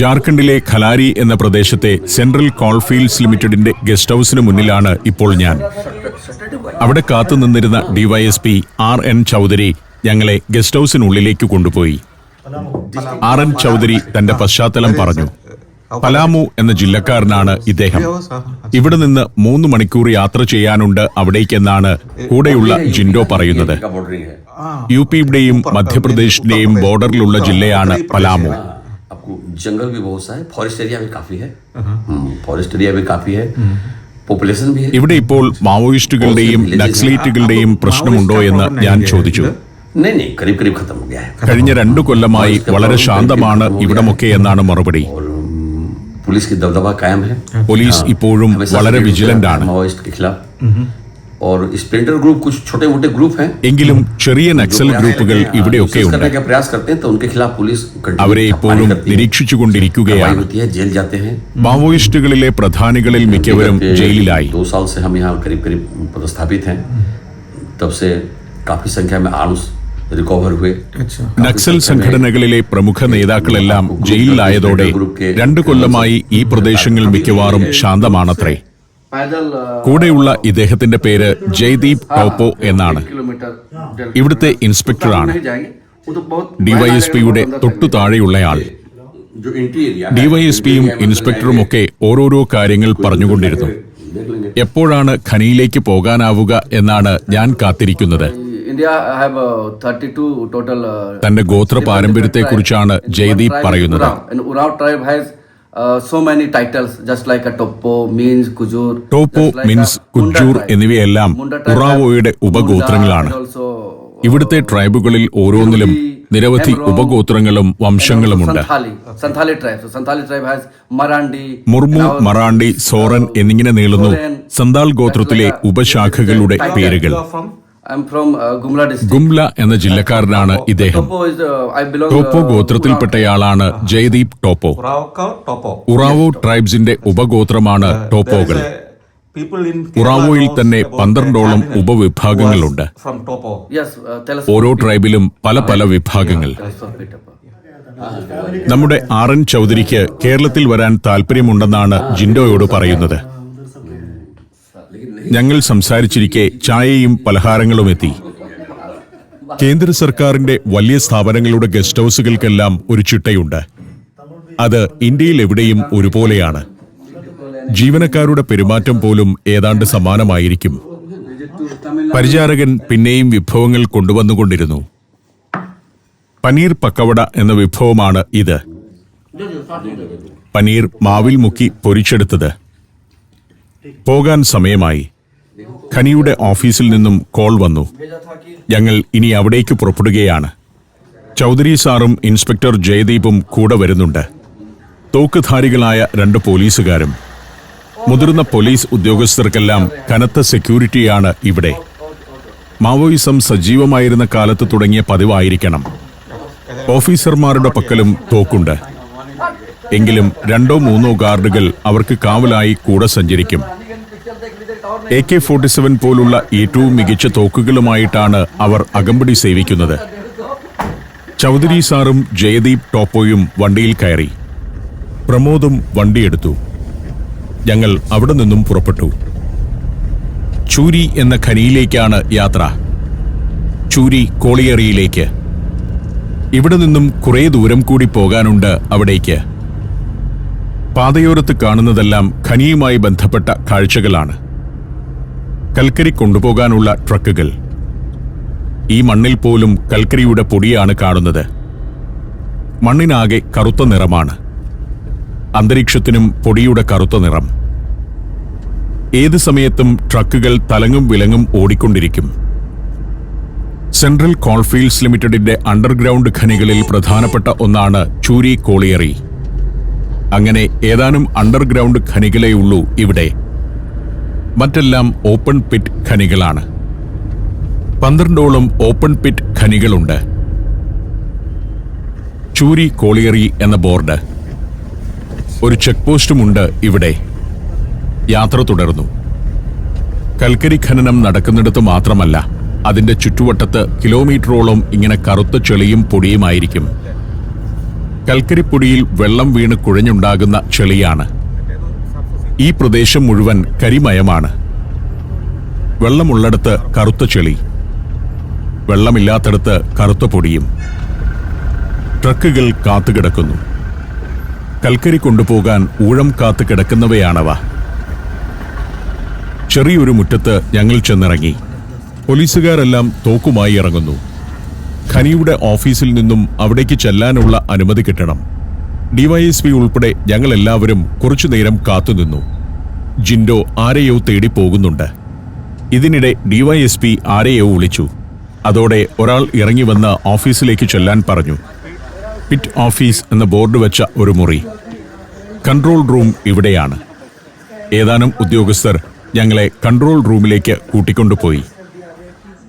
ജാർഖണ്ഡിലെ ഖലാരി എന്ന പ്രദേശത്തെ സെൻട്രൽ കോൾഫീൽഡ്സ് ലിമിറ്റഡിന്റെ ഗസ്റ്റ് ഹൌസിന് മുന്നിലാണ് ഇപ്പോൾ ഞാൻ. അവിടെ കാത്തുനിന്നിരുന്ന ഡിവൈഎസ്പി RN ചൗധരി ഞങ്ങളെ ഗസ്റ്റ് ഹൌസിനുള്ളിലേക്ക് കൊണ്ടുപോയി. RN ചൗധരി തന്റെ പശ്ചാത്തലം പറഞ്ഞു. പലാമു എന്ന ജില്ലക്കാരനാണ് ഇദ്ദേഹം. ഇവിടെ നിന്ന് 3 മണിക്കൂർ യാത്ര ചെയ്യാനുണ്ട് അവിടേക്കെന്നാണ് കൂടെയുള്ള ജിൻഡോ പറയുന്നത്. UPയുടെയും മധ്യപ്രദേശിന്റെയും ബോർഡറിലുള്ള ജില്ലയാണ് പലാമു. जंगल भी बहुत सा है, फॉरेस्ट एरिया भी काफी है, फॉरेस्ट एरिया भी काफी है, പോപ്പുലേഷൻ भी है. ഇവിടെ ഇപ്പോൾ മാവോയിസ്റ്റുകളുടെയും നക്സലൈറ്റുകളുടെയും പ്രശ്നമുണ്ടോ എന്ന് ഞാൻ ചോദിച്ചു. കഴിഞ്ഞ 2 കൊല്ലമായി വളരെ ശാന്തമാണ് ഇവിടമൊക്കെ എന്നാണ് മറുപടി. പോലീസ് ഇപ്പോഴും വളരെ വിജിലന്റ് ആണ്. എങ്കിലും ചെറിയ നക്സൽ ഗ്രൂപ്പുകൾ ഇവിടെയൊക്കെ ഉണ്ട്. അവരെ ഇപ്പോഴും നിരീക്ഷിച്ചുകൊണ്ടിരിക്കുകയാണ്. മാവോയിസ്റ്റുകളിലെ പ്രധാനികളിൽ മിക്കവരും ജയിലിലായി. നക്സൽ സംഘടനകളിലെ പ്രമുഖ നേതാക്കളെല്ലാം ജയിലിലായതോടെ 2 കൊല്ലമായി ഈ പ്രദേശങ്ങൾ മിക്കവാറും ശാന്തമാണത്രേ. കൂടെയുള്ള ഇദ്ദേഹത്തിന്റെ പേര് ജയ്ദീപ് ടോപ്പോ എന്നാണ്. ഇവിടുത്തെ ഇൻസ്പെക്ടറാണ്. ഡിവൈഎസ്പിയുടെ തൊട്ടു താഴെയുള്ളയാൾ. ഡിവൈഎസ്പിയും ഇൻസ്പെക്ടറുമൊക്കെ ഓരോരോ കാര്യങ്ങൾ പറഞ്ഞുകൊണ്ടിരുന്നു. എപ്പോഴാണ് ഖനിയിലേക്ക് പോകാനാവുക എന്നാണ് ഞാൻ കാത്തിരിക്കുന്നത്. തന്റെ ഗോത്ര പാരമ്പര്യത്തെക്കുറിച്ചാണ് ജയ്ദീപ് പറയുന്നത്. So many titles, just like a Topo means Kujur. Toppo Minz Kujur എന്നിവയെല്ലാം ഉറാവോയുടെ ഉപഗോത്രങ്ങളാണ്. ഇവിടുത്തെ ട്രൈബുകളിൽ ഓരോന്നിലും നിരവധി ഉപഗോത്രങ്ങളും വംശങ്ങളുമുണ്ട്. മുർമു, മറാണ്ടി, സോറൻ എന്നിങ്ങനെ നീളുന്നു സന്താൽ ഗോത്രത്തിലെ ഉപശാഖകളുടെ പേരുകൾ. ഗുംല എന്ന ജില്ലക്കാരനാണ് ഇദ്ദേഹം. ടോപ്പോ ഗോത്രത്തിൽപ്പെട്ടയാളാണ് ജയ്ദീപ് ടോപ്പോ. ഉറാവോ ട്രൈബ്സിന്റെ ഉപഗോത്രമാണ് ടോപ്പോകൾ. ഉറാവോയിൽ തന്നെ 12ഓളം ഉപവിഭാഗങ്ങളുണ്ട്. ഓരോ ട്രൈബിലും പല പല വിഭാഗങ്ങൾ. നമ്മുടെ RN ചൗധരിക്ക് കേരളത്തിൽ വരാൻ താല്പര്യമുണ്ടെന്നാണ് ജിൻഡോയോട് പറയുന്നത്. ഞങ്ങൾ സംസാരിച്ചിരിക്കെ ചായയും പലഹാരങ്ങളും എത്തി. കേന്ദ്ര സർക്കാരിന്റെ വലിയ സ്ഥാപനങ്ങളുടെ ഗസ്റ്റ് ഹൌസുകൾക്കെല്ലാം ഒരു ചിട്ടയുണ്ട്. അത് ഇന്ത്യയിൽ എവിടെയും ഒരുപോലെയാണ്. ജീവനക്കാരുടെ പെരുമാറ്റം പോലും ഏതാണ്ട് സമാനമായിരിക്കും. പരിചാരകൻ പിന്നെയും വിഭവങ്ങൾ കൊണ്ടുവന്നുകൊണ്ടിരുന്നു. പനീർ പക്കവട എന്ന വിഭവമാണ് ഇത്. പനീർ മാവിൽ മുക്കി പൊരിച്ചെടുത്തത്. പോകാൻ സമയമായി. ഖനിയുടെ ഓഫീസിൽ നിന്നും കോൾ വന്നു. ഞങ്ങൾ ഇനി അവിടേക്ക് പുറപ്പെടുകയാണ്. ചൗധരി സാറും ഇൻസ്പെക്ടർ ജയദീപും കൂടെ വരുന്നുണ്ട്. തോക്കുധാരികളായ 2 പോലീസുകാരും. മുതിർന്ന പോലീസ് ഉദ്യോഗസ്ഥർക്കെല്ലാം കനത്ത സെക്യൂരിറ്റിയാണ് ഇവിടെ. മാവോയിസം സജീവമായിരുന്ന കാലത്ത് തുടങ്ങിയ പതിവായിരിക്കണം. ഓഫീസർമാരുടെ പക്കലും തോക്കുണ്ട്. എങ്കിലും 2-3 ഗാർഡുകൾ അവർക്ക് കാവലായി കൂടെ സഞ്ചരിക്കും. AK-47 പോലുള്ള ഏറ്റവും മികച്ച തോക്കുകളുമായിട്ടാണ് അവർ അകമ്പടി സേവിക്കുന്നത്. ചൗധരി സാറും ജയദീപ് ടോപ്പോയും വണ്ടിയിൽ കയറി. പ്രമോദും വണ്ടിയെടുത്തു. ഞങ്ങൾ അവിടെ നിന്നും പുറപ്പെട്ടു. ചൂരി എന്ന ഖനിയിലേക്കാണ് യാത്ര. ചൂരി കോളിയറിയിലേക്ക്. ഇവിടെ നിന്നും കുറേ ദൂരം കൂടി പോകാനുണ്ട് അവിടേക്ക്. പാതയോരത്ത് കാണുന്നതെല്ലാം ഖനിയുമായി ബന്ധപ്പെട്ട കാഴ്ചകളാണ്. കൽക്കരി കൊണ്ടുപോകാനുള്ള ട്രക്കുകൾ. ഈ മണ്ണിൽ പോലും കൽക്കരിയുടെ പൊടിയാണ് കാണുന്നത്. മണ്ണിനാകെ കറുത്ത നിറമാണ്. അന്തരീക്ഷത്തിനും പൊടിയുടെ കറുത്ത നിറം. ഏത് സമയത്തും ട്രക്കുകൾ തലങ്ങും വിലങ്ങും ഓടിക്കൊണ്ടിരിക്കും. സെൻട്രൽ കോൾഫീൽഡ്സ് ലിമിറ്റഡിന്റെ അണ്ടർഗ്രൗണ്ട് ഖനികളിൽ പ്രധാനപ്പെട്ട ഒന്നാണ് ചൂരി കോളിയറി. അങ്ങനെ ഏതാനും അണ്ടർഗ്രൗണ്ട് ഖനികളെയുള്ളൂ ഇവിടെ. മറ്റെല്ലാം ഓപ്പൺ പിറ്റ് ഖനികളാണ്. 12ഓളം ഓപ്പൺ പിറ്റ് ഖനികളുണ്ട്. ചൂരി കോളിയറി എന്ന ബോർഡ്. ഒരു ചെക്ക് പോസ്റ്റുമുണ്ട് ഇവിടെ. യാത്ര തുടർന്നു. കൽക്കരി ഖനനം നടക്കുന്നിടത്ത് മാത്രമല്ല, അതിന്റെ ചുറ്റുവട്ടത്ത് കിലോമീറ്ററോളം ഇങ്ങനെ കറുത്ത ചെളിയും പൊടിയുമായിരിക്കും. കൽക്കരിപ്പൊടിയിൽ വെള്ളം വീണ് കുഴഞ്ഞുണ്ടാകുന്ന ചെളിയാണ്. ഈ പ്രദേശം മുഴുവൻ കരിമയമാണ്. വെള്ളമുള്ളിടത്ത് കറുത്ത ചെളി, വെള്ളമില്ലാത്തടത്ത് കറുത്ത പൊടിയും. ട്രക്കുകൾ കാത്തുകിടക്കുന്നു. കൽക്കരി കൊണ്ടുപോകാൻ ഊഴം കാത്തു കിടക്കുന്നവയാണവ. ചെറിയൊരു മുറ്റത്ത് ഞങ്ങൾ ചെന്നിറങ്ങി. പോലീസുകാരെല്ലാം തോക്കുമായി ഇറങ്ങുന്നു. ഖനിയുടെ ഓഫീസിൽ നിന്നും അവിടേക്ക് ചെല്ലാനുള്ള അനുമതി കിട്ടണം. ഡിവൈഎസ്പി ഉൾപ്പെടെ ഞങ്ങളെല്ലാവരും കുറച്ചുനേരം കാത്തുനിന്നു. ജിൻഡോ ആരെയോ തേടി പോകുന്നുണ്ട്. ഇതിനിടെ ഡിവൈഎസ്പി ആരെയോ വിളിച്ചു. അതോടെ ഒരാൾ ഇറങ്ങി വന്ന് ഓഫീസിലേക്ക് ചെല്ലാൻ പറഞ്ഞു. പിറ്റ് ഓഫീസ് എന്ന ബോർഡ് വെച്ച ഒരു മുറി. കൺട്രോൾ റൂം ഇവിടെയാണ്. ഏതാനും ഉദ്യോഗസ്ഥർ ഞങ്ങളെ കൺട്രോൾ റൂമിലേക്ക് കൂട്ടിക്കൊണ്ടുപോയി.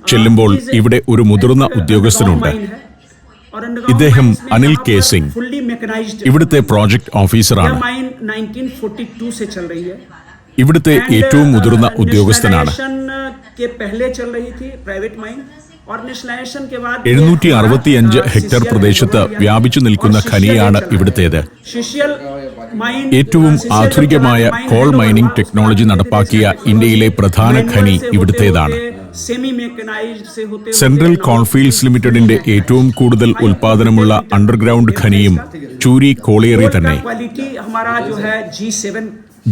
ചെല്ലുമ്പോൾ ഇവിടെ ഒരു മുതിർന്ന ഉദ്യോഗസ്ഥനുണ്ട്. ഇദ്ദേഹം അനിൽ കെ സിംഗ്, ഇവിടുത്തെ പ്രോജക്ട് ഓഫീസറാണ്. ഇവിടുത്തെ ഏറ്റവും മുതിർന്ന ഉദ്യോഗസ്ഥനാണ്. 765 ഹെക്ടർ പ്രദേശത്ത് വ്യാപിച്ചു നിൽക്കുന്ന ഖനിയാണ് ഇവിടുത്തേത്. ഏറ്റവും ആധുനികമായ കോൾ മൈനിംഗ് ടെക്നോളജി നടപ്പാക്കിയ ഇന്ത്യയിലെ പ്രധാന ഖനി ഇവിടുത്തേതാണ്. സെൻട്രൽ കോൾഫീൽഡ്സ് ലിമിറ്റഡിന്റെ ഏറ്റവും കൂടുതൽ ഉൽപാദനമുള്ള അണ്ടർഗ്രൗണ്ട് ഖനിയും ചൂരി കോളിയറി തന്നെ.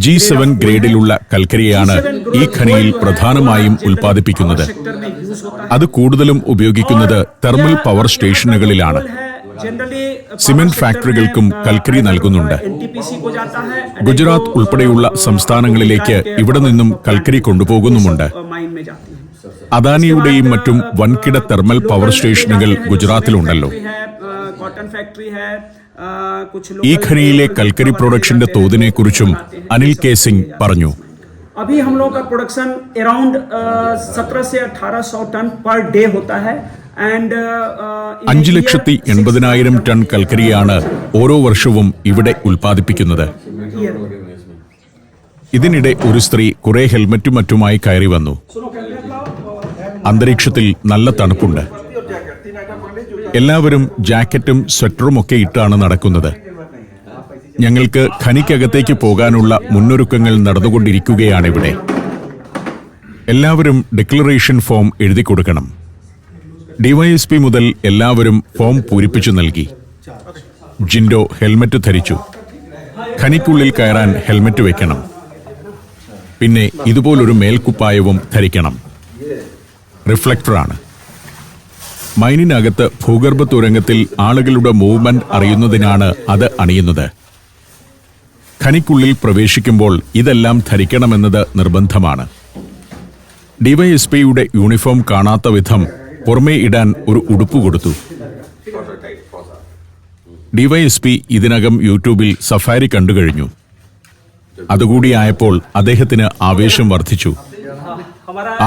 G7 ഗ്രേഡിലുള്ള കൽക്കരിയാണ് ഈ ഖനിയിൽ പ്രധാനമായും ഉൽപ്പാദിപ്പിക്കുന്നത്. അത് കൂടുതലും ഉപയോഗിക്കുന്നത് തെർമൽ പവർ സ്റ്റേഷനുകളിലാണ്. സിമന്റ് ഫാക്ടറികൾക്കും കൽക്കരി നൽകുന്നുണ്ട്. ഗുജറാത്ത് ഉൾപ്പെടെയുള്ള സംസ്ഥാനങ്ങളിലേക്ക് ഇവിടെ നിന്നും കൽക്കരി കൊണ്ടുപോകുന്നുമുണ്ട്. അദാനിയുടെയും മറ്റും വൻകിട തെർമൽ പവർ സ്റ്റേഷനുകൾ ഗുജറാത്തിലുണ്ടല്ലോ. ഈ ഖനിയിലെ കൽക്കരി പ്രൊഡക്ഷന്റെ തോതിനെ കുറിച്ചും അനിൽ കെ സിംഗ് പറഞ്ഞു. अभी हम लोग का प्रोडक्शन अराउंड 17 से 1800 टन पर डे होता है and 5,80,000 ടൺ കൽക്കരിയാണ് ഓരോ വർഷവും ഇവിടെ ഉൽപ്പാദിപ്പിക്കുന്നത്. ഇതിനിടെ ഒരു സ്ത്രീ കുറെ ഹെൽമറ്റും മറ്റുമായി കയറി വന്നു. അന്തരീക്ഷത്തിൽ നല്ല തണുപ്പുണ്ട്. എല്ലാവരും ജാക്കറ്റും സ്വെറ്ററും ഒക്കെ ഇട്ടാണ് നടക്കുന്നത്. ഞങ്ങൾക്ക് ഖനിക്കകത്തേക്ക് പോകാനുള്ള മുന്നൊരുക്കങ്ങൾ നടന്നുകൊണ്ടിരിക്കുകയാണിവിടെ. എല്ലാവരും ഡിക്ലറേഷൻ ഫോം എഴുതി കൊടുക്കണം. ഡിവൈഎസ്പി മുതൽ എല്ലാവരും ഫോം പൂരിപ്പിച്ചു നൽകി. ജിൻഡോ ഹെൽമറ്റ് ധരിച്ചു. ഖനിക്കുള്ളിൽ കയറാൻ ഹെൽമറ്റ് വെക്കണം. പിന്നെ ഇതുപോലൊരു മേൽക്കുപ്പായവും ധരിക്കണം. റിഫ്ലക്ടറാണ്. മൈനിനകത്ത് ഭൂഗർഭ തുരങ്കത്തിൽ ആളുകളുടെ മൂവ്മെന്റ് അറിയുന്നതിനാണ് അത് അണിയുന്നത്. ഖനിക്കുള്ളിൽ പ്രവേശിക്കുമ്പോൾ ഇതെല്ലാം ധരിക്കണമെന്നത് നിർബന്ധമാണ്. ഡിവൈഎസ്പിയുടെ യൂണിഫോം കാണാത്ത വിധം പുറമേ ഇടാൻ ഒരു ഉടുപ്പ് കൊടുത്തു. ഡിവൈഎസ്പി ഇതിനകം യൂട്യൂബിൽ സഫാരി കണ്ടുകഴിഞ്ഞു. അതുകൂടിയായപ്പോൾ അദ്ദേഹത്തിന് ആവേശം വർദ്ധിച്ചു.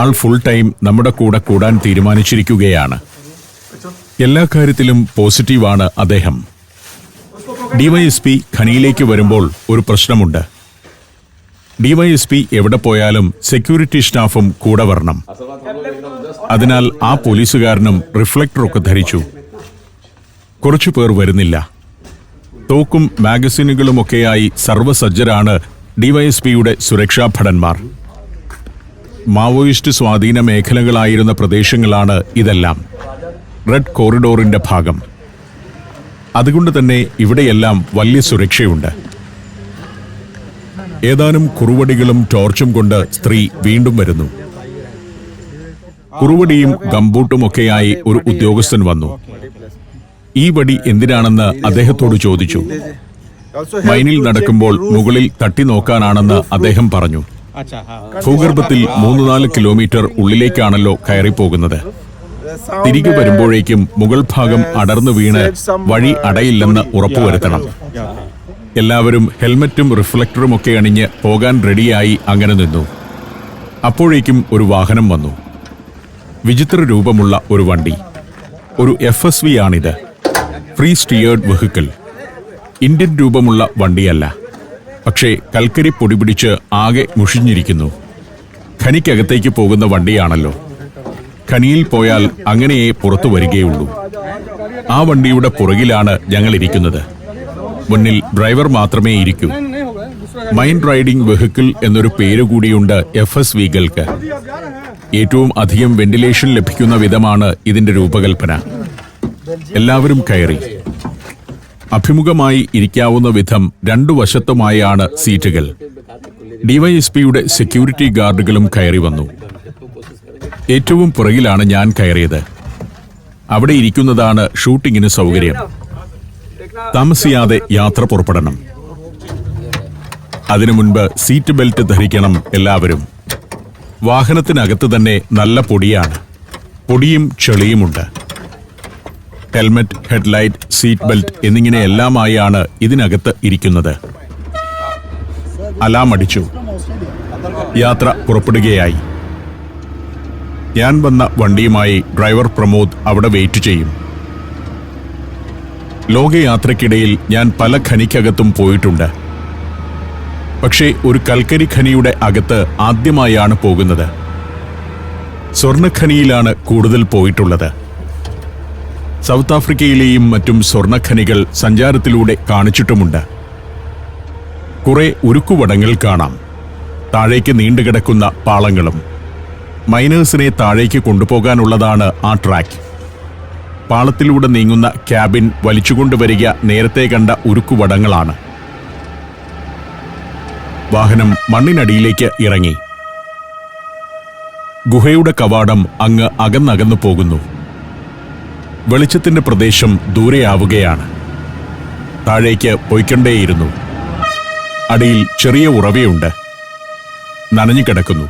ആൾ ഫുൾ ടൈം നമ്മുടെ കൂടെ കൂടാൻ തീരുമാനിച്ചിരിക്കുകയാണ്. എല്ലാ കാര്യത്തിലും പോസിറ്റീവാണ് അദ്ദേഹം. ഡിവൈഎസ്പി ഖനിയിലേക്ക് വരുമ്പോൾ ഒരു പ്രശ്നമുണ്ട്. ഡിവൈഎസ്പി എവിടെ പോയാലും സെക്യൂരിറ്റി സ്റ്റാഫും കൂടെ വരണം. അതിനാൽ ആ പോലീസുകാരനും റിഫ്ലക്ടറൊക്കെ ധരിച്ചു. കുറച്ചു പേർ വരുന്നില്ല. തോക്കും മാഗസിനുകളുമൊക്കെയായി സർവ്വസജ്ജരാണ് ഡിവൈഎസ്പിയുടെ സുരക്ഷാ ഭടന്മാർ. മാവോയിസ്റ്റ് സ്വാധീന മേഖലകളായിരുന്ന പ്രദേശങ്ങളാണ് ഇതെല്ലാം. റെഡ് കോറിഡോറിന്റെ ഭാഗം. അതുകൊണ്ട് തന്നെ ഇവിടെയെല്ലാം വലിയ സുരക്ഷയുണ്ട്. ഏതാനും കുറുവടികളും ടോർച്ചും കൊണ്ട് സ്ത്രീ വീണ്ടും വരുന്നു. കുറുവടിയും ഗംബൂട്ടുമൊക്കെയായി ഒരു ഉദ്യോഗസ്ഥൻ വന്നു. ഈ വടി എന്തിനാണെന്ന് അദ്ദേഹത്തോട് ചോദിച്ചു. മൈനിൽ നടക്കുമ്പോൾ മുകളിൽ തട്ടി നോക്കാനാണെന്ന് അദ്ദേഹം പറഞ്ഞു. ഭൂഗർഭത്തിൽ 3-4 കിലോമീറ്റർ ഉള്ളിലേക്കാണല്ലോ കയറിപ്പോകുന്നത്. തിരികെ വരുമ്പോഴേക്കും മുകൾ ഭാഗം അടർന്നു വീണ് വഴി അടയില്ലെന്ന് ഉറപ്പുവരുത്തണം. എല്ലാവരും ഹെൽമറ്റും റിഫ്ലക്ടറും ഒക്കെ അണിഞ്ഞ് പോകാൻ റെഡിയായി അങ്ങനെ നിന്നു. അപ്പോഴേക്കും ഒരു വാഹനം വന്നു. വിചിത്ര രൂപമുള്ള ഒരു വണ്ടി. ഒരു FSV ആണിത്. Free steered vehicle. ഇന്ത്യൻ രൂപമുള്ള വണ്ടിയല്ല. പക്ഷേ കൽക്കരി പൊടിപിടിച്ച് ആകെ മുഷിഞ്ഞിരിക്കുന്നു. ഖനിക്കകത്തേക്ക് പോകുന്ന വണ്ടിയാണല്ലോ. ഖനിയിൽ പോയാൽ അങ്ങനെയേ പുറത്തു വരികയുള്ളൂ. ആ വണ്ടിയുടെ പുറകിലാണ് ഞങ്ങൾ ഇരിക്കുന്നത്. മുന്നിൽ ഡ്രൈവർ മാത്രമേ ഇരിക്കൂ. മൈൻഡ് റൈഡിംഗ് വെഹിക്കിൾ എന്നൊരു പേരുകൂടിയുണ്ട് FSVകൾക്ക്. ഏറ്റവും അധികം വെന്റിലേഷൻ ലഭിക്കുന്ന വിധമാണ് ഇതിന്റെ രൂപകൽപ്പന. എല്ലാവരും കയറി. അഭിമുഖമായി ഇരിക്കാവുന്ന വിധം രണ്ടു വശത്തുമായാണ് സീറ്റുകൾ. ഡിവൈഎസ്പിയുടെ സെക്യൂരിറ്റി ഗാർഡുകളും കയറി വന്നു. ഏറ്റവും പുറകിലാണ് ഞാൻ കയറിയത്. അവിടെ ഇരിക്കുന്നതാണ് ഷൂട്ടിങ്ങിന് സൗകര്യം. താമസിയാതെ യാത്ര പുറപ്പെടണം. അതിനു മുൻപ് സീറ്റ് ബെൽറ്റ് ധരിക്കണം എല്ലാവരും. വാഹനത്തിനകത്ത് തന്നെ നല്ല പൊടിയാണ്. പൊടിയും ചെളിയുമുണ്ട്. ഹെൽമറ്റ്, ഹെഡ്ലൈറ്റ്, സീറ്റ് ബെൽറ്റ് എന്നിങ്ങനെ എല്ലാമായാണ് ഇതിനകത്ത് ഇരിക്കുന്നത്. അലാം അടിച്ചു. യാത്ര പുറപ്പെടുകയായി. ഞാൻ വന്ന വണ്ടിയുമായി ഡ്രൈവർ പ്രമോദ് അവിടെ വെയിറ്റ് ചെയ്യും. ലോകയാത്രയ്ക്കിടയിൽ ഞാൻ പല ഖനിക്കകത്തും പോയിട്ടുണ്ട്. പക്ഷേ ഒരു കൽക്കരി ഖനിയുടെ അകത്ത് ആദ്യമായാണ് പോകുന്നത്. സ്വർണ്ണഖനിയിലാണ് കൂടുതൽ പോയിട്ടുള്ളത്. സൗത്ത് ആഫ്രിക്കയിലെയും മറ്റും സ്വർണ്ണഖനികൾ സഞ്ചാരത്തിലൂടെ കാണിച്ചിട്ടുമുണ്ട്. കുറെ ഉരുക്കുവടങ്ങൾ കാണാം. താഴേക്ക് നീണ്ടുകിടക്കുന്ന പാളങ്ങളും. മൈനേഴ്സിനെ താഴേക്ക് കൊണ്ടുപോകാനുള്ളതാണ് ആ ട്രാക്ക്. പാളത്തിലൂടെ നീങ്ങുന്ന ക്യാബിൻ വലിച്ചുകൊണ്ടുവരിക നേരത്തെ കണ്ട ഉരുക്കുവടങ്ങളാണ്. വാഹനം മണ്ണിനടിയിലേക്ക് ഇറങ്ങി. ഗുഹയുടെ കവാടം അങ്ങ് അകന്നകന്നു പോകുന്നു. വെളിച്ചത്തിന്റെ പ്രദേശം ദൂരെയാവുകയാണ്. താഴേക്ക് പോയിക്കൊണ്ടേയിരുന്നു. അടിയിൽ ചെറിയ ഉറവയുണ്ട്. നനഞ്ഞു കിടക്കുന്നു.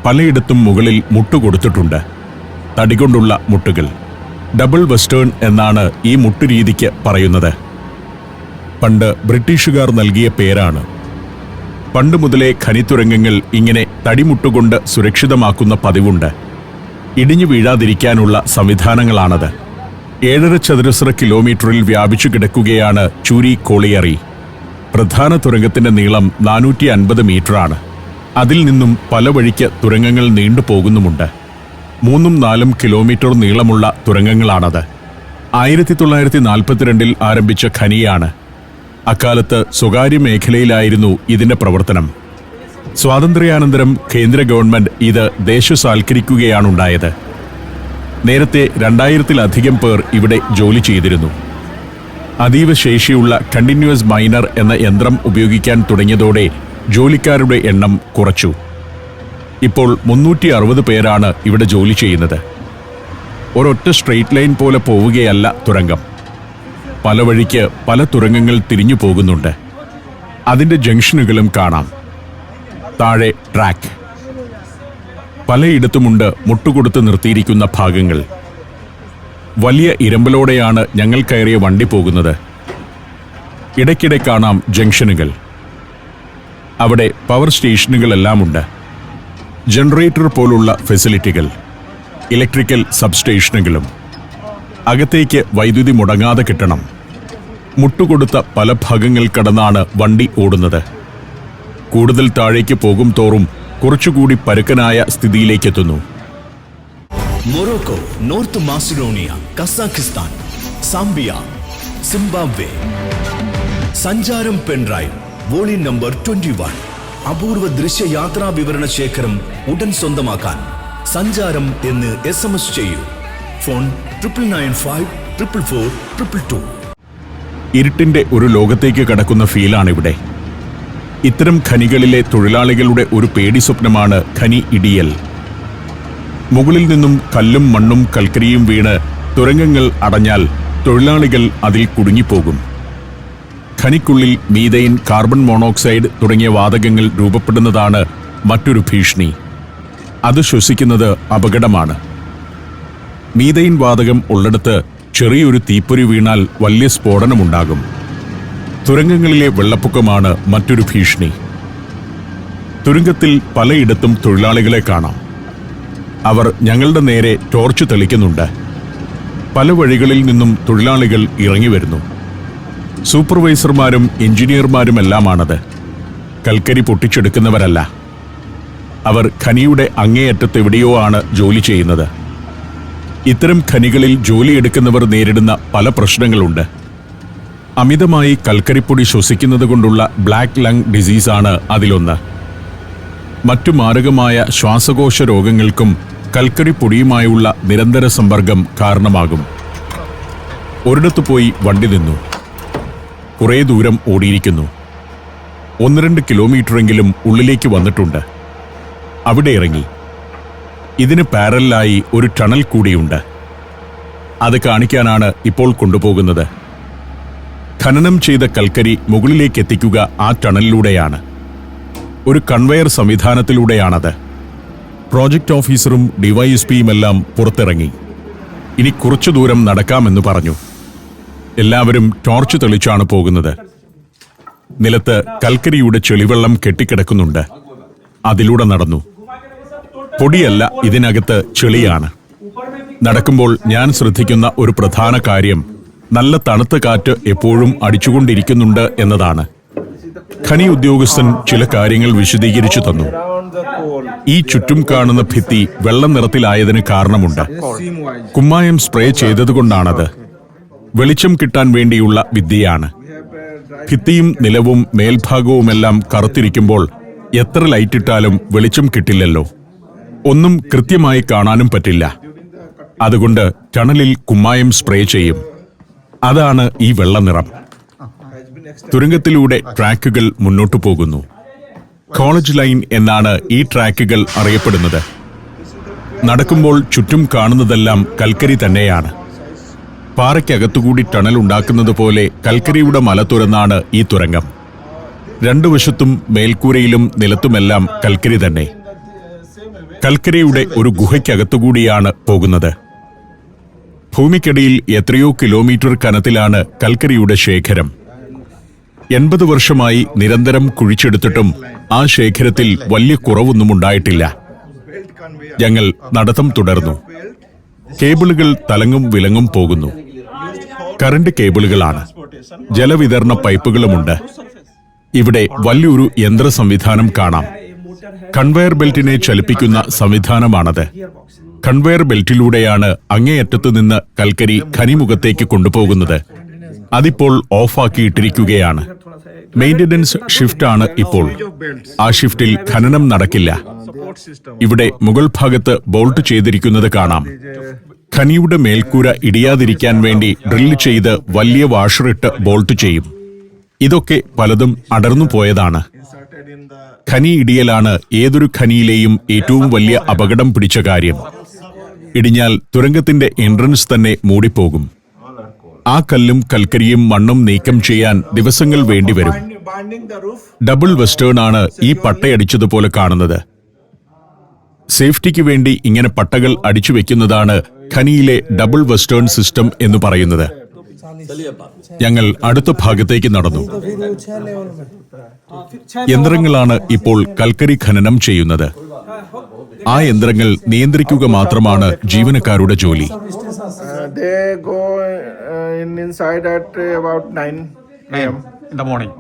പലയിടത്തും മുകളിൽ മുട്ടുകൊടുത്തിട്ടുണ്ട്. തടികൊണ്ടുള്ള മുട്ടുകൾ. ഡബിൾ വെസ്റ്റേൺ എന്നാണ് ഈ മുട്ടുരീതിക്ക് പറയുന്നത്. പണ്ട് ബ്രിട്ടീഷുകാർ നൽകിയ പേരാണ്. പണ്ട് മുതലേ ഖനിത്തുരങ്കങ്ങൾ ഇങ്ങനെ തടിമുട്ടുകൊണ്ട് സുരക്ഷിതമാക്കുന്ന പതിവുണ്ട്. ഇടിഞ്ഞു വീഴാതിരിക്കാനുള്ള സംവിധാനങ്ങളാണത്. 7.5 ചതുരശ്ര കിലോമീറ്ററിൽ വ്യാപിച്ചു കിടക്കുകയാണ് ചൂരി കോളിയറി. പ്രധാന തുരങ്കത്തിന്റെ നീളം 450 മീറ്ററാണ്. അതിൽ നിന്നും പല വഴിക്ക് തുരങ്കങ്ങൾ നീണ്ടുപോകുന്നുമുണ്ട്. 3-4 കിലോമീറ്റർ നീളമുള്ള തുരങ്കങ്ങളാണത്. 1942 ആരംഭിച്ച ഖനിയാണ്. അക്കാലത്ത് സ്വകാര്യ മേഖലയിലായിരുന്നു ഇതിന്റെ പ്രവർത്തനം. സ്വാതന്ത്ര്യാനന്തരം കേന്ദ്ര ഗവൺമെന്റ് ഇത് ദേശസാൽക്കരിക്കുകയാണുണ്ടായത്. നേരത്തെ 2000-ലധികം പേർ ഇവിടെ ജോലി ചെയ്തിരുന്നു. അതീവ ശേഷിയുള്ള കണ്ടിന്യൂസ് മൈനർ എന്ന യന്ത്രം ഉപയോഗിക്കാൻ തുടങ്ങിയതോടെ ജോലിക്കാരുടെ എണ്ണം കുറച്ചു. ഇപ്പോൾ 360 പേരാണ് ഇവിടെ ജോലി ചെയ്യുന്നത്. ഒരൊറ്റ സ്ട്രെയിറ്റ് ലൈൻ പോലെ പോവുകയല്ല തുരങ്കം. പല വഴിക്ക് പല തുരങ്കങ്ങൾ തിരിഞ്ഞു പോകുന്നുണ്ട്. അതിന്റെ ജംഗ്ഷനുകളും കാണാം. താഴെ ട്രാക്ക്. പലയിടത്തുമുണ്ട് മുട്ടുകൊടുത്ത് നിർത്തിയിരിക്കുന്ന ഭാഗങ്ങൾ. വലിയ ഇരമ്പലോടെയാണ് ഞങ്ങൾ കയറിയ വണ്ടി പോകുന്നത്. ഇടയ്ക്കിടെ കാണാം ജംഗ്ഷനുകൾ. അവിടെ പവർ സ്റ്റേഷനുകളെല്ലാമുണ്ട്. ജനറേറ്റർ പോലുള്ള ഫെസിലിറ്റികൾ. ഇലക്ട്രിക്കൽ സബ്സ്റ്റേഷനുകളും. അകത്തേക്ക് വൈദ്യുതി മുടങ്ങാതെ കിട്ടണം. മുട്ടുകൊടുത്ത പല ഭാഗങ്ങൾ കടന്നാണ് വണ്ടി ഓടുന്നത്. കൂടുതൽ താഴേക്ക് പോകും തോറും കുറച്ചുകൂടി പരുക്കനായ സ്ഥിതിയിലേക്കെത്തുന്നു. Morocco, North Macedonia, Kazakhstan, Zambia, Zimbabwe. സഞ്ചാരം പെൻഡ്രൈവ് വോളിയം നമ്പർ 21. അപൂർവ ദൃശ്യയാത്രാ വിവരണ ശേഖരം ഉടൻ സ്വന്തമാക്കാൻ സഞ്ചാരം എന്ന് SMS ചെയ്യൂ. ഫോൺ 99954442. ഇരുട്ടിന്റെ ഒരു ലോകത്തേക്ക് കടക്കുന്ന ഫീലാണിവിടെ. ഇത്തരം ഖനികളിലെ തൊഴിലാളികളുടെ ഒരു പേടി സ്വപ്നമാണ് ഖനി ഇടിയൽ. മുകളിൽ നിന്നും കല്ലും മണ്ണും കൽക്കരിയും വീണ് തുരങ്കങ്ങൾ അടഞ്ഞാൽ തൊഴിലാളികൾ അതിൽ കുടുങ്ങിപ്പോകും. ഖനിക്കുള്ളിൽ മീഥൈൻ, കാർബൺ മോണോക്സൈഡ് തുടങ്ങിയ വാതകങ്ങൾ രൂപപ്പെടുന്നതാണ് മറ്റൊരു ഭീഷണി. അത് ശ്വസിക്കുന്നത് അപകടമാണ്. മീഥൈൻ വാതകം ഉള്ളിടത്ത് ചെറിയൊരു തീപ്പൊരി വീണാൽ വലിയ സ്ഫോടനമുണ്ടാകും. തുരങ്കങ്ങളിലെ വെള്ളപ്പൊക്കമാണ് മറ്റൊരു ഭീഷണി. തുരങ്കത്തിൽ പലയിടത്തും തൊഴിലാളികളെ കാണാം. അവർ ഞങ്ങളുടെ നേരെ ടോർച്ച് തെളിക്കുന്നുണ്ട്. പല വഴികളിൽ നിന്നും തൊഴിലാളികൾ ഇറങ്ങി വരുന്നു. സൂപ്പർവൈസർമാരും എഞ്ചിനീയർമാരുമെല്ലാമാണത്. കൽക്കരി പൊട്ടിച്ചെടുക്കുന്നവരല്ല. അവർ ഖനിയുടെ അങ്ങേയറ്റത്തെവിടെയോ ആണ് ജോലി ചെയ്യുന്നത്. ഇത്തരം ഖനികളിൽ ജോലിയെടുക്കുന്നവർ നേരിടുന്ന പല പ്രശ്നങ്ങളുണ്ട്. അമിതമായി കൽക്കരിപ്പൊടി ശ്വസിക്കുന്നത് കൊണ്ടുള്ള ബ്ലാക്ക് ലങ് ഡിസീസാണ് അതിലൊന്ന്. മറ്റു മാരകമായ ശ്വാസകോശ രോഗങ്ങൾക്കും കൽക്കരിപ്പൊടിയുമായുള്ള നിരന്തര സമ്പർക്കം കാരണമാകും. ഒരിടത്തു പോയി വണ്ടി നിന്നു. കുറേ ദൂരം ഓടിയിരിക്കുന്നു. 1-2 കിലോമീറ്ററെങ്കിലും ഉള്ളിലേക്ക് വന്നിട്ടുണ്ട്. അവിടെ ഇറങ്ങി. ഇതിന് പാരലായി ഒരു ടണൽ കൂടിയുണ്ട്. അത് കാണിക്കാനാണ് ഇപ്പോൾ കൊണ്ടുപോകുന്നത്. ഖനനം ചെയ്ത കൽക്കരി മുകളിലേക്ക് എത്തിക്കുക ആ ടണലിലൂടെയാണ്. ഒരു കൺവെയർ സംവിധാനത്തിലൂടെയാണത്. പ്രോജക്റ്റ് ഓഫീസറും ഡിവൈഎസ്പിയുമെല്ലാം പുറത്തിറങ്ങി. ഇനി കുറച്ചു ദൂരം നടക്കാമെന്ന് പറഞ്ഞു. എല്ലാവരും ടോർച്ച് തെളിച്ചാണ് പോകുന്നത്. നിലത്ത് കൽക്കരിയുടെ ചെളിവെള്ളം കെട്ടിക്കിടക്കുന്നുണ്ട്. അതിലൂടെ നടന്നു. പൊടിയല്ല, ഇതിനകത്ത് ചെളിയാണ്. നടക്കുമ്പോൾ ഞാൻ ശ്രദ്ധിക്കുന്ന ഒരു പ്രധാന കാര്യം നല്ല തണുത്ത കാറ്റ് എപ്പോഴും അടിച്ചുകൊണ്ടിരിക്കുന്നുണ്ട് എന്നതാണ്. ഖനി ഉദ്യോഗസ്ഥൻ ചില കാര്യങ്ങൾ വിശദീകരിച്ചു തന്നു. ഈ ചുറ്റും കാണുന്ന ഭിത്തി വെള്ള നിറത്തിലായതിന് കാരണമുണ്ട്. കുമ്മായം സ്പ്രേ ചെയ്തതുകൊണ്ടാണത്. വെളിച്ചം കിട്ടാൻ വേണ്ടിയുള്ള വിദ്യയാണ്. ഭിത്തിയും നിലവും മേൽഭാഗവുമെല്ലാം കറുത്തിരിക്കുമ്പോൾ എത്ര ലൈറ്റിട്ടാലും വെളിച്ചം കിട്ടില്ലല്ലോ. ഒന്നും കൃത്യമായി കാണാനും പറ്റില്ല. അതുകൊണ്ട് ടണലിൽ കുമ്മായം സ്പ്രേ ചെയ്യും. അതാണ് ഈ വെള്ള നിറം. തുരങ്കത്തിലൂടെ ട്രാക്കുകൾ മുന്നോട്ടു പോകുന്നു. കോളേജ് ലൈൻ എന്നാണ് ഈ ട്രാക്കുകൾ അറിയപ്പെടുന്നത്. നടക്കുമ്പോൾ ചുറ്റും കാണുന്നതെല്ലാം കൽക്കരി തന്നെയാണ്. പാറയ്ക്കകത്തുകൂടി ടണൽ ഉണ്ടാക്കുന്നത് പോലെ കൽക്കരിയുടെ മല തുറന്നാണ് ഈ തുരങ്കം. രണ്ടു വശത്തും മേൽക്കൂരയിലും നിലത്തുമെല്ലാം കൽക്കരി തന്നെ. കൽക്കരിയുടെ ഒരു ഗുഹയ്ക്കകത്തുകൂടിയാണ് പോകുന്നത്. ഭൂമിക്കടിയിൽ എത്രയോ കിലോമീറ്റർ കനത്തിലാണ് കൽക്കരിയുടെ ശേഖരം. 80 വർഷമായി നിരന്തരം കുഴിച്ചെടുത്തിട്ടും ആ ശേഖരത്തിൽ വലിയ കുറവൊന്നും ഉണ്ടായിട്ടില്ല. ഞങ്ങൾ നടത്തം തുടർന്നു. കേബിളുകൾ തലങ്ങും വിലങ്ങും പോകുന്നു. കറണ്ട് കേബിളുകളാണ്. ജലവിതരണ പൈപ്പുകളുമുണ്ട്. ഇവിടെ വലിയൊരു യന്ത്ര സംവിധാനം കാണാം. കൺവെയർ ബെൽറ്റിനെ ചലിപ്പിക്കുന്ന സംവിധാനമാണത്. കൺവെയർ ബെൽറ്റിലൂടെയാണ് അങ്ങേയറ്റത്ത് നിന്ന് കൽക്കരി ഖനിമുഖത്തേക്ക് കൊണ്ടുപോകുന്നത്. അതിപ്പോൾ ഓഫാക്കിയിട്ടിരിക്കുകയാണ്. മെയിന്റനൻസ് ഷിഫ്റ്റാണ് ഇപ്പോൾ. ആ ഷിഫ്റ്റിൽ ഖനനം നടക്കില്ല. ഇവിടെ മുകൾ ഭാഗത്ത് ബോൾട്ട് ചെയ്തിരിക്കുന്നത് കാണാം. ഖനിയുടെ മേൽക്കൂര ഇടിയാതിരിക്കാൻ വേണ്ടി ഡ്രിൽ ചെയ്ത് വലിയ വാഷറിട്ട് ബോൾട്ട് ചെയ്യും. ഇതൊക്കെ പലതും അടർന്നു പോയതാണ്. ഖനി ഇടിയലാണ് ഏതൊരു ഖനിയിലെയും ഏറ്റവും വലിയ അപകടം പിടിച്ച കാര്യം. ഇടിഞ്ഞാൽ തുരങ്കത്തിന്റെ എൻട്രൻസ് തന്നെ മൂടിപ്പോകും. ആ കല്ലും കൽക്കരിയും മണ്ണും നീക്കം ചെയ്യാൻ ദിവസങ്ങൾ വേണ്ടിവരും. ഡബിൾ വെസ്റ്റേൺ ആണ് ഈ പട്ടയടിച്ചതുപോലെ കാണുന്നത്. സേഫ്റ്റിക്ക് വേണ്ടി ഇങ്ങനെ പട്ടകൾ അടിച്ചു വെക്കുന്നതാണ് ഖനിയിലെ ഡബിൾ വെസ്റ്റേൺ സിസ്റ്റം എന്ന് പറയുന്നത്. ഞങ്ങൾ അടുത്ത ഭാഗത്തേക്ക് നടന്നു. യന്ത്രങ്ങളാണ് ഇപ്പോൾ കൽക്കരി ഖനനം ചെയ്യുന്നത്. ആ യന്ത്രങ്ങൾ നിയന്ത്രിക്കുക മാത്രമാണ് ജീവനക്കാരുടെ ജോലി. They go inside at about 9 a.m. in the morning.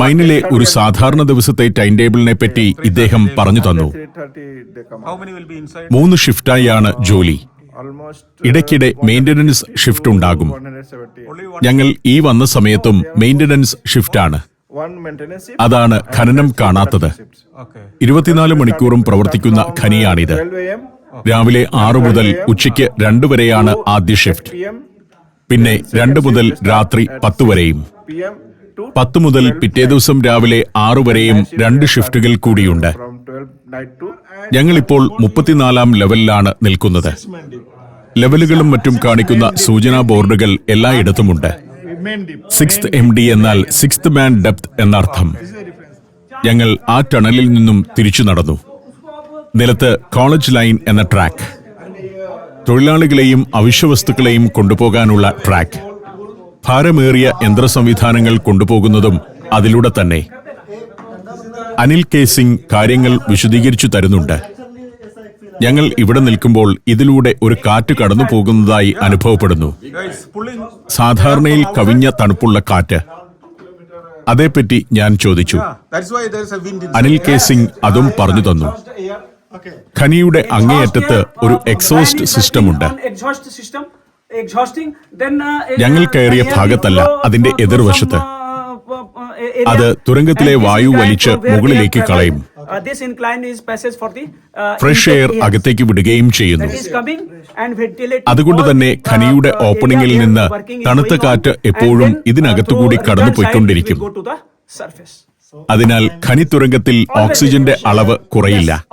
മൈനിലെ ഒരു സാധാരണ ദിവസത്തെ ടൈം ടേബിളിനെ പറ്റി ഇദ്ദേഹം പറഞ്ഞു തന്നു. 3:30 they come How out. many will be inside? 3 ഷിഫ്റ്റായാണ് ജോലി. Almost ഇടയ്ക്കിടെ മെയിന്റനൻസ് ഷിഫ്റ്റ് ഉണ്ടാകും. 170. ഞങ്ങൾ ഈ വന്ന സമയത്തും മെയിന്റനൻസ് ഷിഫ്റ്റാണ്. One maintenance shift. അതാണ് ഖനനം കാണാത്തത്. Okay. 24 മണിക്കൂറും പ്രവർത്തിക്കുന്ന ഖനിയാണിത്. 12 a.m. രാവിലെ 6 മുതൽ ഉച്ചയ്ക്ക് 2 വരെയാണ് ആദ്യ ഷിഫ്റ്റ്. p.m. പിന്നെ 2 മുതൽ രാത്രി 10 വരെയും. p.m. to 10 മുതൽ പിറ്റേ ദിവസം രാവിലെ 6 വരെയും 2 ഷിഫ്റ്റുകൾ കൂടിയുണ്ട്. from 12 night to ഞങ്ങളിപ്പോൾ 34-ാം ലെവലിലാണ് നിൽക്കുന്നത്. ലെവലുകളും മറ്റും കാണിക്കുന്ന സൂചനാ ബോർഡുകൾ എല്ലായിടത്തുമുണ്ട്. 6th MD എന്നാൽ 6th മാൻ ഡെപ്ത് എന്നർത്ഥം. ഞങ്ങൾ ആ ടണലിൽ നിന്നും തിരിച്ചു നടന്നു. നിലത്ത് കോളേജ് ലൈൻ എന്ന ട്രാക്ക്. തൊഴിലാളികളെയും അവശ്യവസ്തുക്കളെയും കൊണ്ടുപോകാനുള്ള ട്രാക്ക്. ഭാരമേറിയ യന്ത്ര സംവിധാനങ്ങൾ കൊണ്ടുപോകുന്നതും അതിലൂടെ തന്നെ. അനിൽ കെ സിംഗ് കാര്യങ്ങൾ വിശദീകരിച്ചു തരുന്നുണ്ട്. ഞങ്ങൾ ഇവിടെ നിൽക്കുമ്പോൾ ഇതിലൂടെ ഒരു കാറ്റ് കടന്നു പോകുന്നതായി അനുഭവപ്പെടുന്നു. Guys, pulling. സാധാരണയിൽ കവിഞ്ഞ തണുപ്പുള്ള കാറ്റ്. അതേപ്പറ്റി ഞാൻ ചോദിച്ചു. That's why there is a wind inside. Anil K Singh അതും പറഞ്ഞു തന്നു. ഖനിയുടെ അങ്ങേയറ്റത്ത് ഒരു exhaust സിസ്റ്റമുണ്ട്. Exhaust system. exhausting. Then ഞങ്ങൾ കയറിയ ഭാഗത്തല്ല, അതിന്റെ എതിർവശത്ത്. അത് തുരങ്കത്തിലെ വായു വലിച്ച് മുകളിലേക്ക് കളയും. ഫ്രഷ് എയർ അകത്തേക്ക് വിടുകയും ചെയ്യുന്നു. അതുകൊണ്ട് തന്നെ ഖനിയുടെ ഓപ്പണിംഗിൽ നിന്ന് തണുത്ത കാറ്റ് എപ്പോഴും ഇതിനകത്തുകൂടി കടന്നു പോയിക്കൊണ്ടിരിക്കും. അതിനാൽ ഖനി തുരങ്കത്തിൽ ഓക്സിജന്റെ അളവ് കുറയില്ല.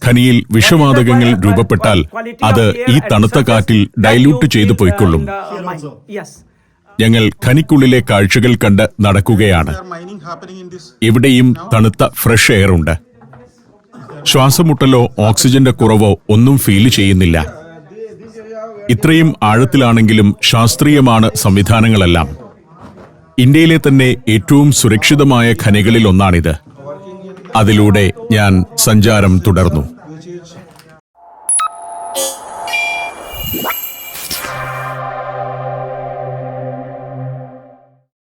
ഖനിയിൽ വിഷവാതകങ്ങൾ രൂപപ്പെട്ടാൽ അത് ഈ തണുത്ത കാറ്റിൽ ഡൈല്യൂട്ട് ചെയ്തു പോയിക്കൊള്ളും. ഞങ്ങൾ ഖനിക്കുള്ളിലെ കാഴ്ചകൾ കണ്ട് നടക്കുകയാണ്. mining happening in this. ഇവിടെയും തണുത്ത ഫ്രഷ് എയർ ഉണ്ട്. ശ്വാസമുട്ടലോ ഓക്സിജന്റെ കുറവോ ഒന്നും ഫീൽ ചെയ്യുന്നില്ല. ഇത്രയും ആഴത്തിലാണെങ്കിലും ശാസ്ത്രീയമാണ് സംവിധാനങ്ങളെല്ലാം. ഇന്ത്യയിലെ തന്നെ ഏറ്റവും സുരക്ഷിതമായ ഖനികളിൽ ഒന്നാണിത്. അതിലൂടെ ഞാൻ സഞ്ചാരം തുടർന്നു.